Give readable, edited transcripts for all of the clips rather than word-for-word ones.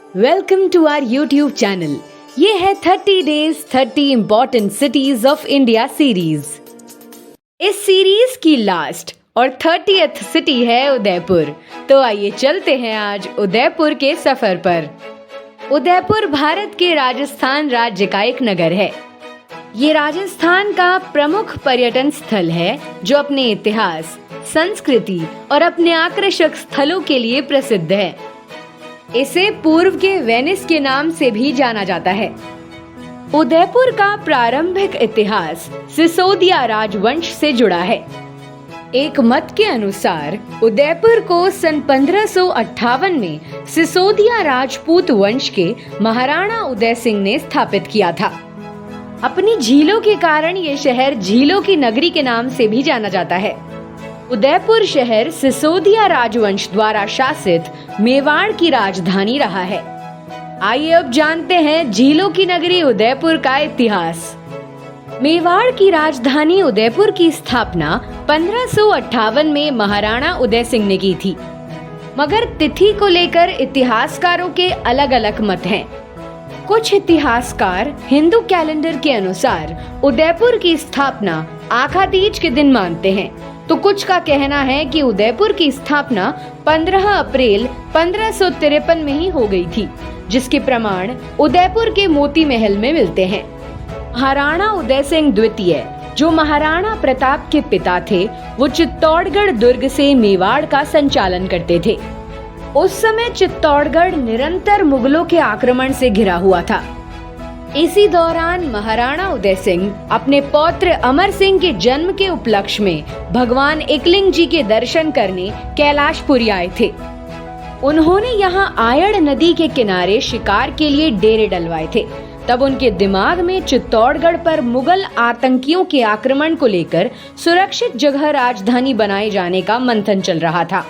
Welcome to our YouTube channel. ये है 30 days 30 important cities of India series. इस series की लास्ट और 30th सिटी है उदयपुर। तो आइए चलते हैं आज उदयपुर के सफर पर। उदयपुर भारत के राजस्थान राज्य का एक नगर है। ये राजस्थान का प्रमुख पर्यटन स्थल है जो अपने इतिहास, संस्कृति और अपने आकर्षक स्थलों के लिए प्रसिद्ध है। इसे पूर्व के वेनिस के नाम से भी जाना जाता है। उदयपुर का प्रारंभिक इतिहास सिसोदिया राजवंश से जुड़ा है। एक मत के अनुसार उदयपुर को सन 1558 में सिसोदिया राजपूत वंश के महाराणा उदय सिंह ने स्थापित किया था। अपनी झीलों के कारण ये शहर झीलों की नगरी के नाम से भी जाना जाता है। उदयपुर शहर सिसोदिया राजवंश द्वारा शासित मेवाड़ की राजधानी रहा है। आइए अब जानते हैं झीलों की नगरी उदयपुर का इतिहास। मेवाड़ की राजधानी उदयपुर की स्थापना 1558 में महाराणा उदय सिंह ने की थी, मगर तिथि को लेकर इतिहासकारों के अलग अलग मत हैं। कुछ इतिहासकार हिंदू कैलेंडर के अनुसार उदयपुर की स्थापना आखातीज के दिन मानते हैं, तो कुछ का कहना है कि उदयपुर की स्थापना 15 अप्रैल 1553 में ही हो गई थी, जिसके प्रमाण उदयपुर के मोती महल में मिलते हैं। महाराणा उदय सिंह द्वितीय, जो महाराणा प्रताप के पिता थे, वो चित्तौड़गढ़ दुर्ग से मेवाड़ का संचालन करते थे। उस समय चित्तौड़गढ़ निरंतर मुगलों के आक्रमण से घिरा हुआ था। इसी दौरान महाराणा उदय सिंह अपने पौत्र अमर सिंह के जन्म के उपलक्ष्य में भगवान एकलिंग जी के दर्शन करने कैलाशपुरी आए थे। उन्होंने यहाँ आयड़ नदी के किनारे शिकार के लिए डेरे डलवाए थे। तब उनके दिमाग में चित्तौड़गढ़ पर मुगल आतंकियों के आक्रमण को लेकर सुरक्षित जगह राजधानी बनाए जाने का मंथन चल रहा था।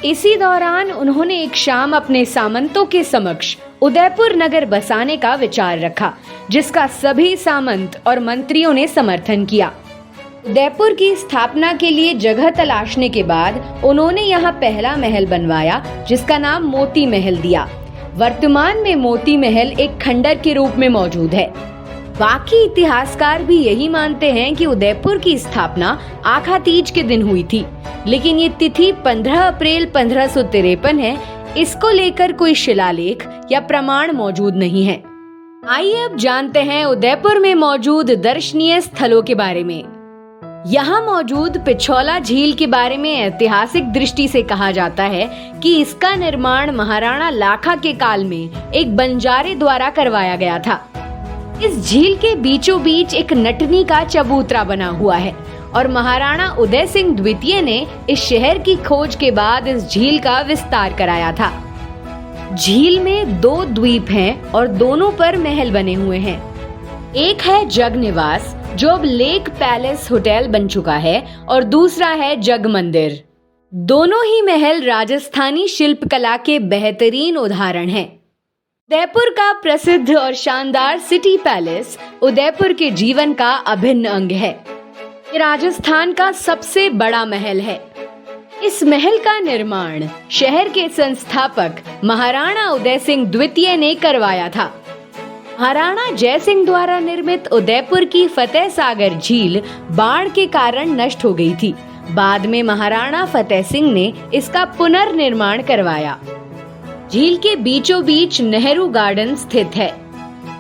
इसी दौरान उन्होंने एक शाम अपने सामंतों के समक्ष उदयपुर नगर बसाने का विचार रखा, जिसका सभी सामंत और मंत्रियों ने समर्थन किया। उदयपुर की स्थापना के लिए जगह तलाशने के बाद उन्होंने यहाँ पहला महल बनवाया, जिसका नाम मोती महल दिया। वर्तमान में मोती महल एक खंडर के रूप में मौजूद है। बाकी इतिहासकार भी यही मानते हैं कि उदयपुर की स्थापना आखातीज के दिन हुई थी, लेकिन ये तिथि 15 अप्रैल 1553 है। इसको लेकर कोई शिलालेख या प्रमाण मौजूद नहीं है। आइए अब जानते हैं उदयपुर में मौजूद दर्शनीय स्थलों के बारे में। यहाँ मौजूद पिछौला झील के बारे में ऐतिहासिक दृष्टि से कहा जाता है कि इसका निर्माण महाराणा लाखा के काल में एक बंजारे द्वारा करवाया गया था। इस झील के बीचों बीच एक नटनी का चबूतरा बना हुआ है और महाराणा उदय सिंह द्वितीय ने इस शहर की खोज के बाद इस झील का विस्तार कराया था। झील में 2 द्वीप हैं और दोनों पर महल बने हुए हैं। एक है जग निवास, जो अब लेक पैलेस होटल बन चुका है, और दूसरा है जग मंदिर। दोनों ही महल राजस्थानी शिल्पकला के बेहतरीन उदाहरण हैं। उदयपुर का प्रसिद्ध और शानदार सिटी पैलेस उदयपुर के जीवन का अभिन्न अंग है। ये राजस्थान का सबसे बड़ा महल है। इस महल का निर्माण शहर के संस्थापक महाराणा उदय सिंह द्वितीय ने करवाया था। महाराणा जय सिंह द्वारा निर्मित उदयपुर की फतेह सागर झील बाढ़ के कारण नष्ट हो गई थी। बाद में महाराणा फतेह सिंह ने इसका पुनर्निर्माण करवाया। झील के बीचों बीच नेहरू गार्डन स्थित है।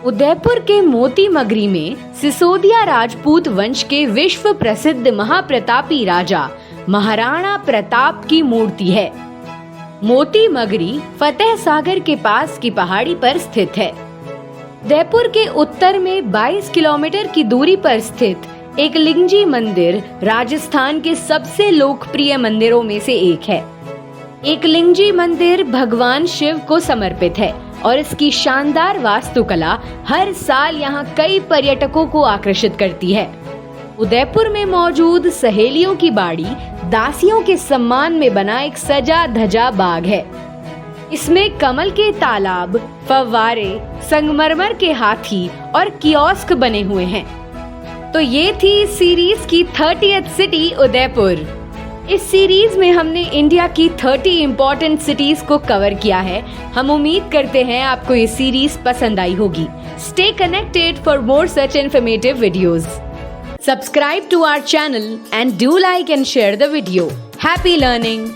उदयपुर के मोती मगरी में सिसोदिया राजपूत वंश के विश्व प्रसिद्ध महाप्रतापी राजा महाराणा प्रताप की मूर्ति है। मोती मगरी फतेह सागर के पास की पहाड़ी पर स्थित है। उदयपुर के उत्तर में 22 किलोमीटर की दूरी पर स्थित एकलिंगजी मंदिर राजस्थान के सबसे लोकप्रिय मंदिरों में से एक है। एकलिंगजी मंदिर भगवान शिव को समर्पित है और इसकी शानदार वास्तुकला हर साल यहाँ कई पर्यटकों को आकर्षित करती है। उदयपुर में मौजूद सहेलियों की बाड़ी दासियों के सम्मान में बना एक सजा धजा बाग है। इसमें कमल के तालाब, फव्वारे, संगमरमर के हाथी और कियोस्क बने हुए हैं। तो ये थी सीरीज की 30th सिटी उदयपुर। इस सीरीज में हमने इंडिया की 30 इम्पोर्टेंट सिटीज को कवर किया है। हम उम्मीद करते हैं आपको ये सीरीज पसंद आई होगी। Stay connected for more such informative videos. Subscribe to our channel and do like and share the video. Happy learning.